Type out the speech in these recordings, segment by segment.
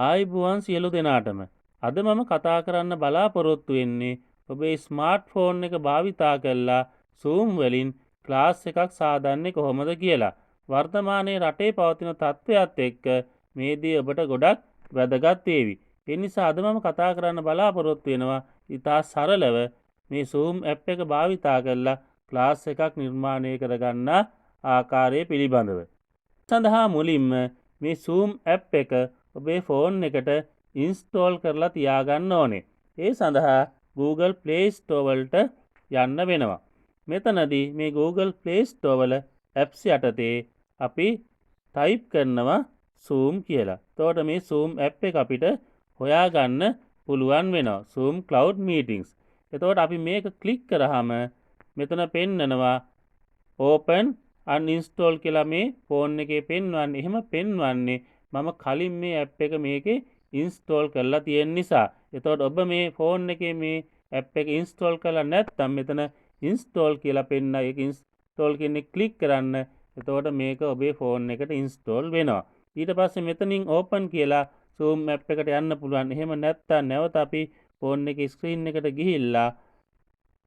ආයිබුවන් සියලු දෙනාටම. අද මම කතා කරන්න බලාපොරොත්තු වෙන්නේ ඔබේ ස්මාර්ට්ෆෝන් එක භාවිතා කරලා Zoom වලින් ක්ලාස් එකක් සාදන්නේ කොහොමද කියලා. වර්තමානයේ රටේ පවතින තත්ත්වයක් එක්ක මේ දේ ඔබට ගොඩක් වැදගත් වේවි. ඒ නිසා අද මම කතා කරන්න බලාපොරොත්තු වෙනවා ඉතා සරලව මේ Zoom app එක භාවිතා කරලා ක්ලාස් එකක් නිර්මාණය කරගන්න ආකාරය පිළිබඳව. සඳහා මුලින්ම මේ Zoom app එක ඔබේ ෆෝන් එකට ඉන්ස්ටෝල් කරලා තියාගන්න ඕනේ. ඒ සඳහා Google Play Store වලට යන්න වෙනවා. මෙතනදී මේ Google Play Store වල apps යටතේ අපි ටයිප් කරනවා Zoom කියලා. එතකොට මේ Zoom app එක අපිට හොයාගන්න පුළුවන් වෙනවා. Zoom Cloud Meetings. එතකොට අපි මේක ක්ලික් කරාම මෙතන පෙන්නනවා open uninstall කියලා මේ ෆෝන් එකේ පෙන්වන්නේ. එහෙම පෙන්වන්නේ මම කලින් මේ ඇප් එක මේකේ ඉන්ස්ටෝල් කරලා තියෙන නිසා. එතකොට ඔබ මේ ෆෝන් එකේ මේ ඇප් එක ඉන්ස්ටෝල් කරලා නැත්නම් මෙතන ඉන්ස්ටෝල් කියලා පෙන්න ඒක ඉන්ස්ටෝල් කියන්නේ ක්ලික් කරන්න. එතකොට මේක ඔබේ ෆෝන් එකට ඉන්ස්ටෝල් වෙනවා. ඊට පස්සේ මෙතනින් ඕපන් කියලා Zoom app එකට යන්න පුළුවන්. එහෙම නැත්නම් නැවත අපි ෆෝන් එකේ ස්ක්‍රීන් එකට ගිහිල්ලා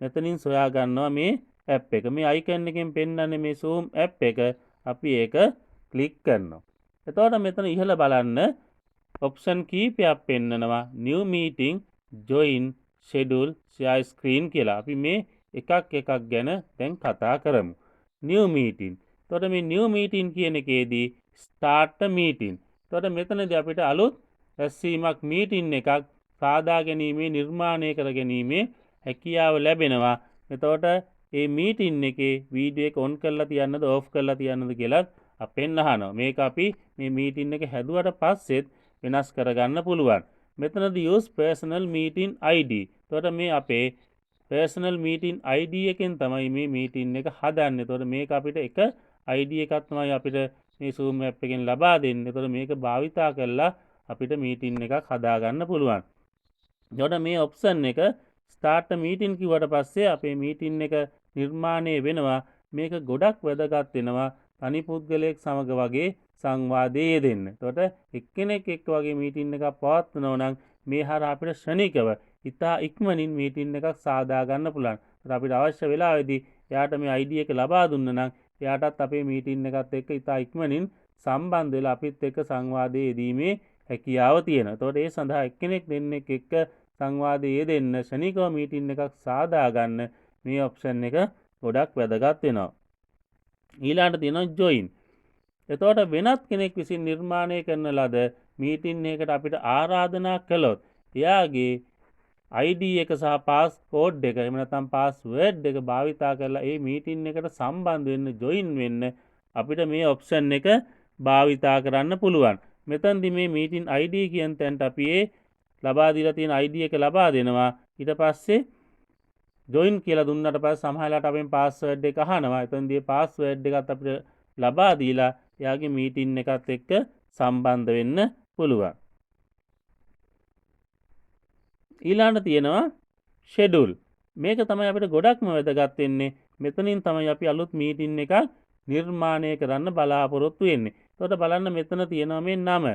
මෙතනින් සොයා ගන්නවා මේ ඇප් එක. මේ අයිකන් එකෙන් පෙන්වන්නේ මේ Zoom app එක. අපි ඒක ක්ලික් කරනවා. එතකොට මෙතන ඉහළ බලන්න ඔප්ෂන් කීපයක් පෙන්නනවා new meeting, join, schedule, share screen කියලා. අපි මේ එකක් ගැන දැන් කතා කරමු. new meeting. එතකොට මේ new meeting කියන එකේදී start a meeting. එතකොට මෙතනදී අපිට අලුත් රැස්වීමක් meeting එකක් සාදා ගැනීමේ නිර්මාණය කර ගැනීමේ හැකියාව ලැබෙනවා. එතකොට මේ meeting එකේ වීඩියෝ එක on කරලා තියන්නද off කරලා තියන්නද කියලා අපෙන් අහනවා. මේක අපි මේ මීටින් එක හැදුවට පස්සෙත් වෙනස් කරගන්න පුළුවන්. මෙතනදී use personal meeting ID. එතකොට මේ අපේ personal meeting ID එකෙන් තමයි මේ මීටින් එක හදන්නේ. එතකොට මේක අපිට එක ID එකක් තමයි අපිට මේ Zoom app එකෙන් ලබා දෙන්නේ. එතකොට මේක භාවිතා කරලා අපිට මීටින් එකක් හදාගන්න පුළුවන්. එතකොට මේ ඔප්ෂන් එක start a meeting කිව්වට පස්සේ අපේ මීටින් එක නිර්මාණය වෙනවා. මේක ගොඩක් වැදගත් වෙනවා. තනි පුද්ගලයෙක් සමග වගේ සංවාදයේ යෙදෙන්න. එතකොට එක්කෙනෙක් එක්ක වගේ මීටින් එකක් පවත්වනවා නම් මේ හරහා අපිට ශනිකව ඉතා ඉක්මනින් මීටින් එකක් සාදා ගන්න පුළුවන්. අපිට අවශ්‍ය වෙලාවෙදී එයාට මේ ID එක ලබා දුන්න නම් එයාටත් අපේ මීටින් එකත් එක්ක ඉතා ඉක්මනින් සම්බන්ධ වෙලා අපිත් එක්ක සංවාදයේ යෙදීමේ හැකියාව තියෙනවා. එතකොට ඒ සඳහා එක්කෙනෙක් දෙන්නෙක් එක්ක සංවාදයේ යෙදෙන්න ශනිකව මීටින් එකක් සාදා ගන්න මේ ඔප්ෂන් එක ගොඩක් වැදගත් වෙනවා. ඊළඟට තියෙනවා join. එතකොට වෙනත් කෙනෙක් විසින් නිර්මාණය කරන ලද මීටින් එකකට අපිට ආරාධනා කළොත් එයාගේ ID එක සහ පාස්කෝඩ් එක එහෙම නැත්නම් පාස්වර්ඩ් එක භාවිතා කරලා ඒ මීටින් එකට සම්බන්ධ වෙන්න join වෙන්න අපිට මේ ඔප්ෂන් එක භාවිතා කරන්න පුළුවන්. මෙතනදී මේ මීටින් ID කියන තැනට අපි ඒ ලබා දීලා තියෙන ID එක ලබා දෙනවා. ඊට පස්සේ join කියලා දුන්නාට පස්සේ සමහරවිට අපෙන් පාස්වර්ඩ් එක අහනවා. එතනදී පාස්වර්ඩ් එකත් අපිට ලබා දීලා එයාගේ මීටින් එකත් එක්ක සම්බන්ධ වෙන්න පුළුවන්. ඊළඟට තියෙනවා schedule. මේක තමයි අපිට ගොඩක්ම වැදගත් වෙන්නේ. මෙතනින් තමයි අපි අලුත් මීටින් එකක් නිර්මාණය කරන්න බලාපොරොත්තු වෙන්නේ. එතකොට බලන්න මෙතන තියෙනවා මේ නම.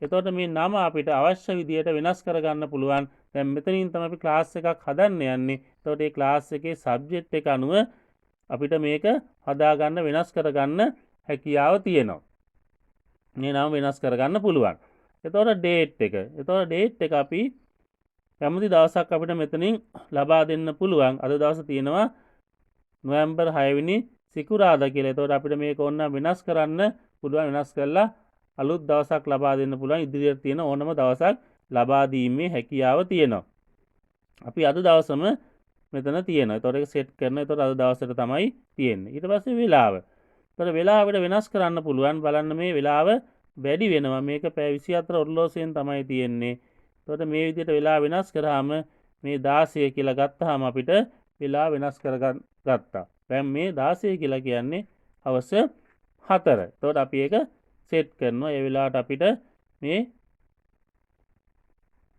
එතකොට මේ නම අපිට අවශ්‍ය විදියට වෙනස් කරගන්න පුළුවන්. දැන් මෙතනින් තමයි අපි ක්ලාස් එකක් හදන්න යන්නේ. එතකොට මේ ක්ලාස් එකේ සබ්ජෙක්ට් එක අනුව අපිට මේක හදාගන්න වෙනස් කරගන්න හැකියාව තියෙනවා. මේ නම වෙනස් කරගන්න පුළුවන්. එතකොට date එක. එතකොට date එක අපි කැමති දවසක් අපිට මෙතනින් ලබා දෙන්න පුළුවන්. අද දවස තියෙනවා නොවැම්බර් 6 වෙනි සිකුරාදා කියලා. එතකොට අපිට මේක ඕන වෙනස් කරන්න පුළුවන්. වෙනස් කරලා අලුත් දවසක් ලබා දෙන්න පුළුවන්. ඉදිරියට තියෙන ඕනම දවසක් ලබා දීමේ හැකියාව තියෙනවා. අපි අද දවසම මෙතන තියෙනවා. එතකොට ඒක සෙට් කරනවා. එතකොට අද දවසට තමයි තියෙන්නේ. ඊට පස්සේ වෙලාව. එතකොට වෙලාව අපිට වෙනස් කරන්න පුළුවන්. බලන්න මේ වෙලාව වැඩි වෙනවා. මේක පැය 24 ඔරලෝසුවෙන් තමයි තියෙන්නේ. එතකොට මේ විදිහට වෙලාව වෙනස් කරාම මේ 16 කියලා ගත්තාම අපිට වෙලාව වෙනස් කරගත්තා. දැන් මේ 16 කියලා කියන්නේ හවස 4. එතකොට අපි ඒක සෙට් කරනවා. ඒ වෙලාවට අපිට මේ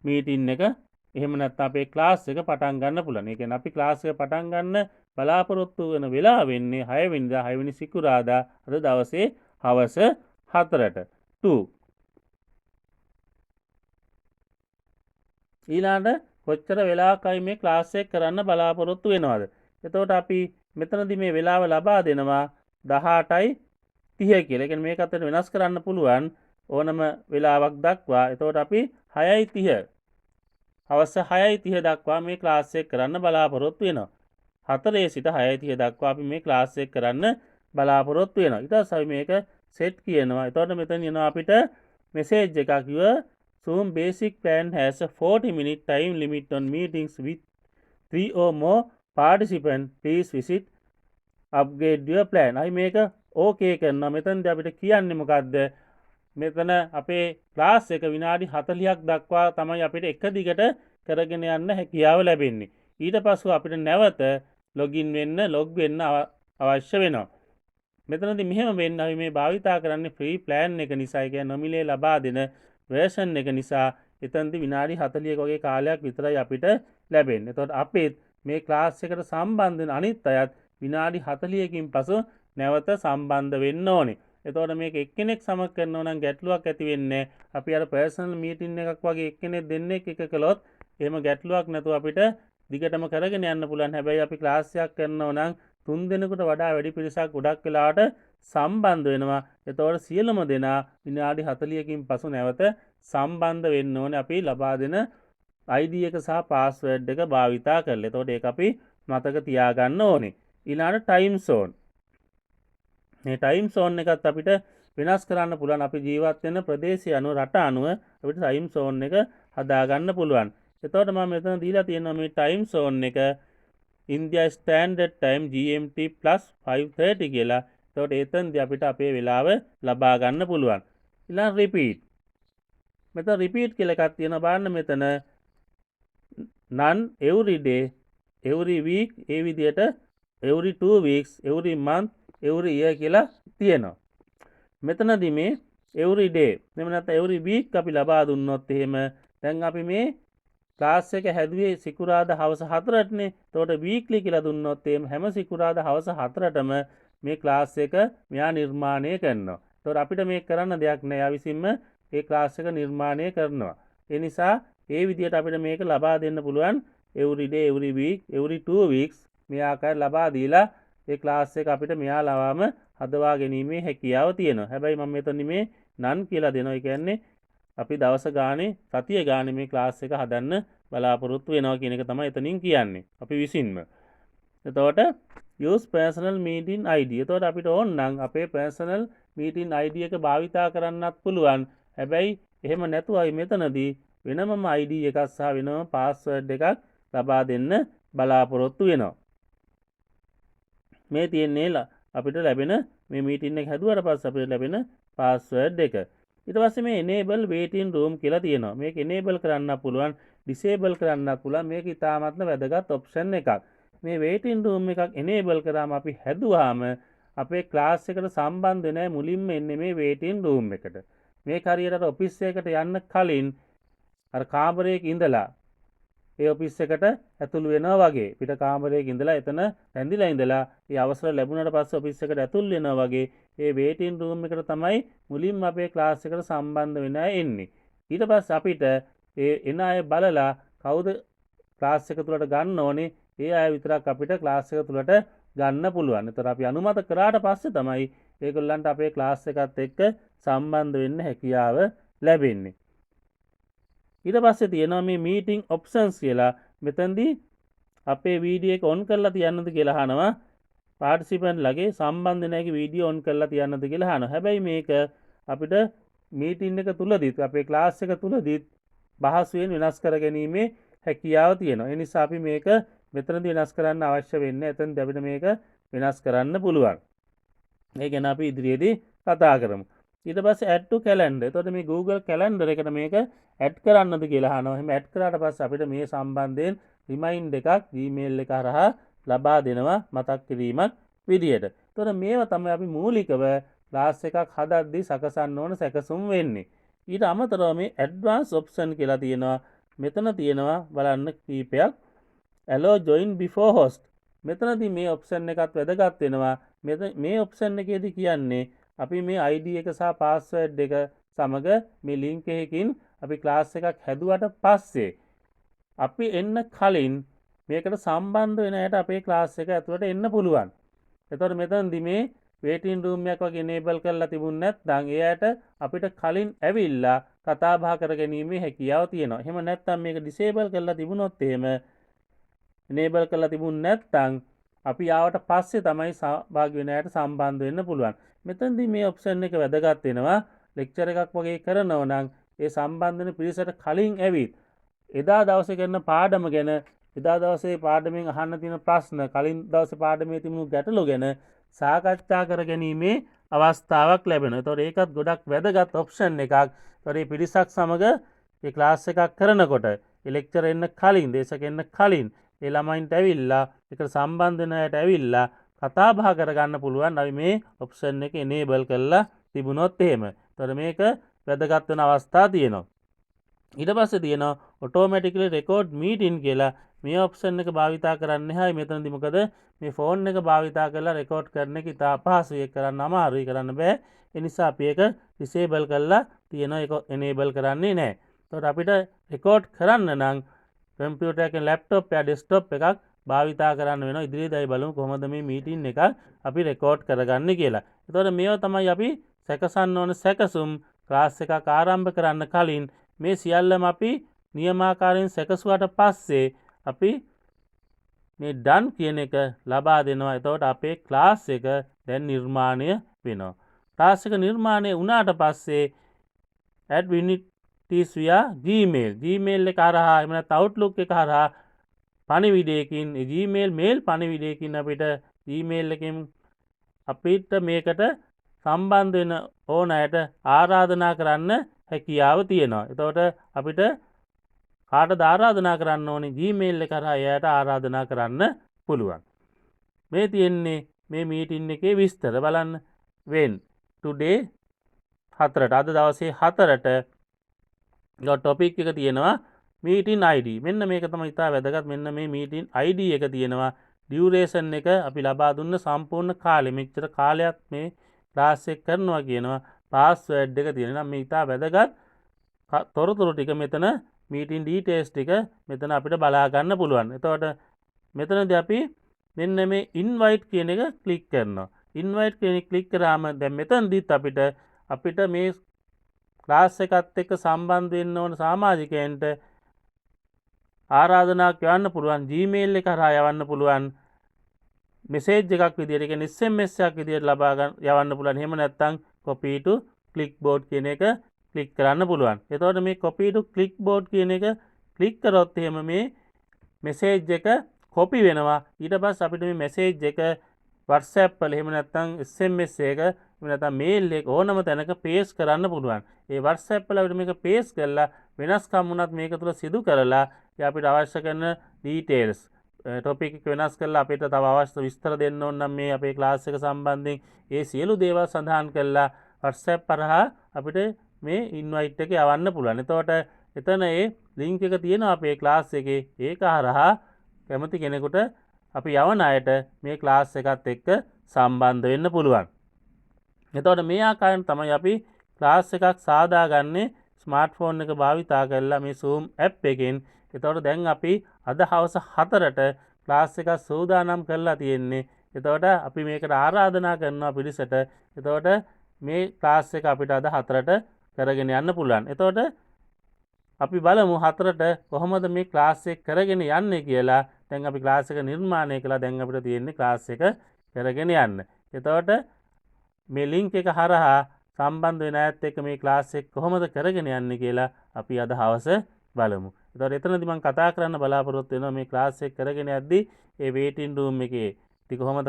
මීටින් එක එහෙම නැත්නම් අපේ ක්ලාස් එක පටන් ගන්න පුළුවන්. ඒ කියන්නේ අපි ක්ලාස් එක පටන් ගන්න බලාපොරොත්තු වෙන වෙලාව වෙන්නේ 6 වෙනිදා 6 වෙනි සිකුරාදා අද දවසේ හවස 4ට 2. ඊළඟට කොච්චර වෙලාවකයි මේ ක්ලාස් එක කරන්න බලාපොරොත්තු වෙනවද. එතකොට අපි මෙතනදී මේ වෙලාව ලබා දෙනවා 18:30 කියලා. ඒ කියන්නේ මේක අතර වෙනස් කරන්න පුළුවන් ඕනම වෙලාවක් දක්වා. එතකොට අපි 6:30 හවස 6:30 දක්වා මේ ක්ලාස් එක කරන්න බලාපොරොත්තු වෙනවා. 4 සිට 6:30 දක්වා අපි මේ ක්ලාස් එක කරන්න බලාපොරොත්තු වෙනවා. ඊට පස්සේ අපි මේක සෙට් කියනවා. එතකොට මෙතන එනවා අපිට මෙසේජ් එකක් Zoom basic plan has a 40-minute time limit on meetings with 3 or more participants. Please visit upgrade your plan. අයි මේක ඕකේ කරනවා. මෙතනදී අපිට කියන්නේ මොකද්ද? මෙතන අපේ ක්ලාස් එක විනාඩි 40ක් දක්වා තමයි අපිට එක දිගට කරගෙන යන්න හැකියාව ලැබෙන්නේ. ඊට පස්ව අපිට නැවත ලොගින් වෙන්න ලොග් වෙන්න අවශ්‍ය වෙනවා. මෙතනදී මෙහෙම වෙන්න අපි මේ භාවිතා කරන්නේ ෆ්‍රී ප්ලෑන් එක නිසා. ඒ කියන්නේ නොමිලේ ලබා දෙන වර්ෂන් එක නිසා එතනදී විනාඩි 40ක වගේ කාලයක් විතරයි අපිට ලැබෙන්නේ. එතකොට අපිත් මේ ක්ලාස් එකට සම්බන්ධ වෙන අනිත් අයත් විනාඩි 40කින් පසු නැවත සම්බන්ධ වෙන්න ඕනේ. එතකොට මේක එක්කෙනෙක් සමග කරනවා නම් ගැටලුවක් ඇති වෙන්නේ. අපි අර පර්සනල් මීටින් එකක් වගේ එක්කෙනෙක් දෙන්නෙක් එක කළොත් එහෙම ගැටලුවක් නැතුව අපිට දිගටම කරගෙන යන්න පුළුවන්. හැබැයි අපි ක්ලාස් එකක් කරනවා නම් 3 දෙනෙකුට වඩා වැඩි පිරිසක් ගොඩක් වෙලාවට සම්බන්ධ වෙනවා. එතකොට සියලුම දෙනා විනාඩි 40කින් පසු නැවත සම්බන්ධ වෙන්න ඕනේ අපි ලබා දෙන ID එක සහ පාස්වර්ඩ් එක භාවිතා කරලා. එතකොට ඒක අපි මතක තියාගන්න ඕනේ. ඊළඟට ටයිම් සෝන්. මේ ටයිම් සෝන් එකත් අපිට වෙනස් කරන්න පුළුවන්. අපි ජීවත් වෙන ප්‍රදේශය අනුව රට අනුව අපිට ටයිම් සෝන් එක හදාගන්න පුළුවන්. එතකොට මම මෙතන දීලා තියෙනවා මේ ටයිම් සෝන් එක India Standard Time GMT +5:30 කියලා. එතකොට එතනදී අපිට අපේ වෙලාව ලබා ගන්න පුළුවන්. ඊළඟ රිපීට්. මෙතන රිපීට් කියලා එකක් තියෙනවා. බලන්න මෙතන none every day, every week, ඒ විදිහට every 2 weeks, every month, every year කියලා තියෙනවා. මෙතනදී මේ every day එහෙම නැත්නම් every week අපි ලබා දුන්නොත් එහෙම දැන් අපි මේ ක්ලාස් එක හැදුවේ සිකුරාදා හවස 4ටනේ. එතකොට වීක්ලි කියලා දුන්නොත් එහෙම හැම සිකුරාදා හවස 4ටම මේ ක්ලාස් එක මෙයා නිර්මාණය කරනවා. එතකොට අපිට මේක කරන්න දෙයක් නෑ. යා විසින්ම මේ ක්ලාස් එක නිර්මාණය කරනවා. ඒ නිසා ඒ විදිහට අපිට මේක ලබා දෙන්න පුළුවන් every day, every week, every 2 weeks මේ ආකාර ලබා දීලා ඒ ක්ලාස් එක අපිට මෙයාලවම හදවා ගැනීමේ හැකියාව තියෙනවා. හැබැයි මම මෙතන මේ none කියලා දෙනවා. ඒ කියන්නේ අපි දවස ගානේ සතිය ගානේ මේ ක්ලාස් එක හදන්න බලාපොරොත්තු වෙනවා කියන එක තමයි එතනින් කියන්නේ අපි විසින්ම. එතකොට use personal meeting ID. එතකොට අපිට ඕන නම් අපේ personal meeting ID එක භාවිතා කරන්නත් පුළුවන්. හැබැයි එහෙම නැතුවයි මෙතනදී වෙනමම ID එකක් සහ වෙනම password එකක් ලබා දෙන්න බලාපොරොත්තු වෙනවා. මේ තියෙන්නේ අපිට ලැබෙන මේ මීටින් එක හැදුවට පස්සේ අපිට ලැබෙන password එක. ඊට පස්සේ මේ enable waiting room කියලා තියෙනවා. මේක enable කරන්න පුළුවන්, disable කරන්නත් පුළුවන්. මේක ඉතාමත්ම වැදගත් option එකක්. මේ waiting room එකක් enable කරාම අපි හැදුවාම අපේ ක්ලාස් එකට සම්බන්ධ වෙන මුලින්ම එන්නේ මේ waiting room එකට. මේක හරියට ඔෆිස් එකකට යන්න කලින් අර කාමරයක ඉඳලා ඒ ඔෆිස් එකට ඇතුළු වෙනවා වගේ පිට කාමරයක ඉඳලා එතන රැඳිලා ඉඳලා ඒ අවසර ලැබුණාට පස්සේ ඔෆිස් එකට ඇතුළු වෙනවා වගේ ඒ වේටින් රූම් එකට තමයි මුලින්ම අපේ ක්ලාස් එකට සම්බන්ධ වෙන අය එන්නේ. ඊට පස්සේ අපිට ඒ එන අය බලලා කවුද ක්ලාස් එක තුලට ගන්න ඕනේ ඒ අය විතරක් අපිට ක්ලාස් එක තුලට ගන්න පුළුවන්. ඒතර අපි අනුමත කරාට පස්සේ තමයි ඒගොල්ලන්ට අපේ ක්ලාස් එකත් එක්ක සම්බන්ධ වෙන්න හැකියාව ලැබෙන්නේ. ඊට පස්සේ තියෙනවා මේ මීටිං ඔප්ෂන්ස් කියලා. මෙතනදී අපේ වීඩියෝ එක ඔන් කරලා තියන්නද කියලා අහනවා. පාටිසිපන්ට් ලගේ සම්බන්ධ නැති වීඩියෝ ඔන් කරලා තියන්නද කියලා අහනවා. හැබැයි මේක අපිට මීටින් එක තුලදීත් අපේ ක්ලාස් එක තුලදීත් පහසුවෙන් වෙනස් කර ගැනීමේ හැකියාව තියෙනවා. ඒ නිසා අපි මේක මෙතනදී වෙනස් කරන්න අවශ්‍ය වෙන්නේ. එතනදී අපිට මේක වෙනස් කරන්න පුළුවන්. ඒ ගැන අපි ඉදිරියේදී කතා කරමු. ඊට පස්සේ add to calendar. එතකොට මේ Google calendar එකට මේක add කරන්නද කියලා අහනවා. එහෙම add කරාට පස්සේ අපිට මේ සම්බන්ධයෙන් remind එකක් Gmail එක හරහා ලබා දෙනවා මතක් කිරීමක් විදියට. එතකොට මේවා තමයි අපි මූලිකව ක්ලාස් එකක් හදද්දී සකසන්න ඕන සැකසුම් වෙන්නේ. ඊට අමතරව මේ advanced option කියලා තියෙනවා. මෙතන තියෙනවා බලන්න කීපයක්. allow join before host. මෙතනදී මේ option එකත් වැදගත් වෙනවා. මේ option එකේදී කියන්නේ අපි මේ ID එක සහ password එක සමග මේ link එකකින් අපි ක්ලාස් එකක් හැදුවට පස්සේ අපි එන්න කලින් මේකට සම්බන්ධ වෙන අයට අපේ ක්ලාස් එක ඇතුළට එන්න පුළුවන්. එතකොට මෙතනදී මේ වේටින් රූම් එකක් වගේ enable කරලා තිබුණ නැත්නම් එයාට අපිට කලින් ඇවිල්ලා කතා බහ කරගැනීමේ හැකියාව තියෙනවා. එහෙම නැත්නම් මේක disable කරලා තිබුණොත් එහෙම enable කරලා තිබුණ නැත්නම් අපි ආවට පස්සේ තමයි සහභාගී වෙන අයට සම්බන්ධ වෙන්න පුළුවන්. මෙතනදී මේ ඔප්ෂන් එක වැදගත් වෙනවා. ලෙක්චර් එකක් වගේ කරනවා නම් ඒ සම්බන්ධ වෙන පිරිසට කලින් ඇවිත් එදා දවසේ කරන පාඩම ගැන එදා දවසේ පාඩමෙන් අහන්න තියෙන ප්‍රශ්න කලින් දවසේ පාඩමේ තිබුණු ගැටලු ගැන සාකච්ඡා කරගැනීමේ අවස්ථාවක් ලැබෙනවා. ඒතකොට ඒකත් ගොඩක් වැදගත් ඔප්ෂන් එකක්. ඒතකොට මේ පිරිසක් සමග මේ ක්ලාස් එකක් කරනකොට ඒ ලෙක්චර් එන්න කලින් දේශක එන්න කලින් ඒ ළමයින්ට ඇවිල්ලා ඒකට සම්බන්ධ වෙන අයට ඇවිල්ලා කතා බහ කරගන්න පුළුවන්. අපි මේ ඔප්ෂන් එක enable කරලා තිබුණොත් එහෙම. ඒතකොට මේක වැදගත් වෙන අවස්ථා තියෙනවා. ඊට පස්සේ තියෙනවා automatically record meeting කියලා. මේ ඔප්ෂන් එක භාවිතා කරන්න එහායි මෙතනදී මොකද මේ ෆෝන් එක භාවිතා කරලා රෙකෝඩ් කරන එක ඉතා අපහසුයි, කරන්න අමාරුයි, කරන්න බෑ. ඒ නිසා අපි ඒක disable කරලා තියෙනවා. ඒක enable කරන්නේ නැහැ. එතකොට අපිට රෙකෝඩ් කරන්න නම් කම්පියුටර් එකේ ලැප්ටොප් එක ඩෙස්ක්ටොප් එකක් භාවිතා කරන්න වෙනවා. ඉදිරියේදී බලමු කොහොමද මේ මීටින් එක අපි රෙකෝඩ් කරගන්නේ කියලා. එතකොට මේවා තමයි අපි සැකසන්න ඕන සැකසුම් ක්ලාස් එකක් ආරම්භ කරන්න කලින් මේ සියල්ලම අපි නියමාකාරයෙන් සැකසුවට පස්සේ අපි මේ ඩන් කියන එක ලබා දෙනවා. එතකොට අපේ ක්ලාස් එක දැන් නිර්මාණය වෙනවා. ක්ලාස් එක නිර්මාණය වුණාට පස්සේ adminities via Gmail එක හරහා එහෙම නැත්නම් Outlook එක හරහා පණිවිඩයකින් Gmail mail පණිවිඩයකින් අපිට Gmail එකෙන් අපිට මේකට සම්බන්ධ වෙන ඕන අයට ආරාධනා කරන්න හැකියාව තියෙනවා. එතකොට අපිට කාටද ආරාධනා කරන්න ඕනේ? Gmail එක කරා එයාට ආරාධනා කරන්න පුළුවන්. මේ තියෙන්නේ මේ මීටින් එකේ විස්තර බලන්න. when today 4ට අද දවසේ 4ට ටොපික් එක තියෙනවා meeting ID. මෙන්න මේක තමයි ඉතා වැදගත්. මෙන්න මේ meeting ID එක තියෙනවා. duration එක අපි ලබා දුන්න සම්පූර්ණ කාලෙ මෙච්චර කාලයක් මේ ක්ලාස් එක කරනවා කියනවා. පාස්වර්ඩ් එක තියෙනවා. මේ ඉතා වැදගත් තොරතුරු ටික මෙතන මීටින් ඩීටේල්ස් ටික මෙතන අපිට බලා ගන්න පුළුවන්. එතකොට මෙතනදී අපි මෙන්න මේ ඉන්වයිට් කියන එක ක්ලික් කරනවා. ඉන්වයිට් කියන එක ක්ලික් කරාම දැන් මෙතනදිත් අපිට මේ ක්ලාස් එකත් එක්ක සම්බන්ධ වෙන්න ඕන සමාජිකයන්ට ආරාධනාවක් යවන්න පුළුවන්. Gmail එක හරහා යවන්න පුළුවන්. මෙසේජ් එකක් විදියට, ඒ කියන්නේ SMS එකක් විදියට ලබා ගන්න යවන්න පුළුවන්. එහෙම නැත්නම් copy to clipboard කියන එක ක්ලික් කරන්න පුළුවන්. එතකොට මේ copy to clipboard කියන එක ක්ලික් කරොත් එහෙම මේ මෙසේජ් එක කොපි වෙනවා. ඊට පස්සේ අපිට මේ මෙසේජ් එක WhatsApp වල එහෙම නැත්නම් SMS එක එහෙම නැත්නම් mail එක ඕනම තැනක paste කරන්න පුළුවන්. ඒ WhatsApp වල අපිට මේක paste කරලා වෙනස්කම් වුණත් මේක තුල සිදු කරලා අපිට අවශ්‍ය කරන details ටොපික් එක වෙනස් කරලා අපිට තව අවශ්‍ය විස්තර දෙන්න ඕන නම් මේ අපේ ක්ලාස් එක සම්බන්ධයෙන් ඒ සියලු දේවල් සඳහන් කරලා WhatsApp හරහා අපිට මේ ඉන්වයිට් එක යවන්න පුළුවන්. එතකොට එතන ඒ ලින්ක් එක තියෙනවා අපේ ක්ලාස් එකේ. ඒක හරහා කැමති කෙනෙකුට අපි යවන අයට මේ ක්ලාස් එකත් එක්ක සම්බන්ධ වෙන්න පුළුවන්. එතකොට මේ ආකාරයෙන් තමයි අපි ක්ලාස් එකක් සාදාගන්නේ ස්මාර්ට්ෆෝන් එක භාවිතා කරලා මේ Zoom app එකෙන්. එතකොට දැන් අපි අද හවස 4ට ක්ලාස් එකක් සූදානම් කරලා තියෙන්නේ. එතකොට අපි මේකට ආරාධනා කරනවා පිරිසට. එතකොට මේ ක්ලාස් එක අපිට අද 4ට කරගෙන යන්න පුළුවන්. එතකොට අපි බලමු 4ට කොහොමද මේ ක්ලාස් එක කරගෙන යන්නේ කියලා. දැන් අපි ක්ලාස් එක නිර්මාණය කළා. දැන් අපිට තියෙන්නේ ක්ලාස් එක කරගෙන යන්න. එතකොට මේ ලින්ක් එක හරහා සම්බන්ධ වෙන අයත් එක්ක මේ ක්ලාස් එක කොහොමද කරගෙන යන්නේ කියලා අපි අද හවස බලමු. එතකොට එතනදී මම කතා කරන්න බලාපොරොත්තු වෙනවා මේ ක්ලාස් එක කරගෙන යද්දී ඒ වේටින් රූම් එකේ ඉතින් කොහොමද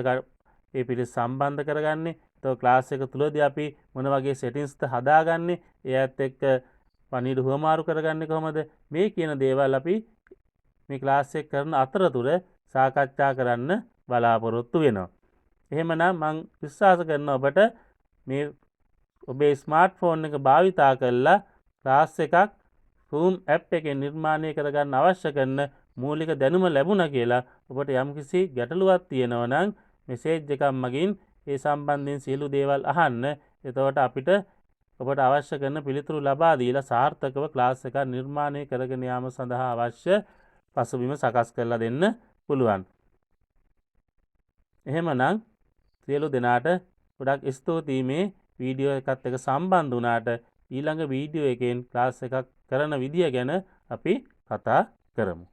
ඒ පිරිස සම්බන්ධ කරගන්නේ? එතකොට ක්ලාස් එක තුලදී අපි මොන වගේ සෙටින්ග්ස්ද හදාගන්නේ? එයත් එක්ක පණිවිඩ හුවමාරු කරගන්නේ කොහොමද? මේ කියන දේවල් අපි මේ ක්ලාස් එක කරන අතරතුර සාකච්ඡා කරන්න බලාපොරොත්තු වෙනවා. එහෙමනම් මම විශ්වාස කරනවා ඔබට මේ ඔබේ ස්මාර්ට්ෆෝන් එක භාවිතා කරලා ක්ලාස් එකක් Zoom app එකෙන් නිර්මාණය කරගන්න අවශ්‍ය කරන මූලික දැනුම ලැබුණා කියලා. ඔබට යම්කිසි ගැටලුවක් තියෙනවා නම් මෙසේජ් එකක් මගින් ඒ සම්බන්ධයෙන් සියලු දේවල් අහන්න. එතකොට අපිට ඔබට අවශ්‍ය කරන පිළිතුරු ලබා දීලා සාර්ථකව ක්ලාස් එකක් නිර්මාණය කරගෙන යාම සඳහා අවශ්‍ය පසුබිම සකස් කරලා දෙන්න පුළුවන්. එහෙමනම් සියලු දෙනාට ගොඩක් ස්තුතියි මේ වීඩියෝ එකත් එක්ක සම්බන්ධ වුණාට. ඊළඟ වීඩියෝ එකෙන් ක්ලාස් එකක් කරන විදිය ගැන අපි කතා කරමු.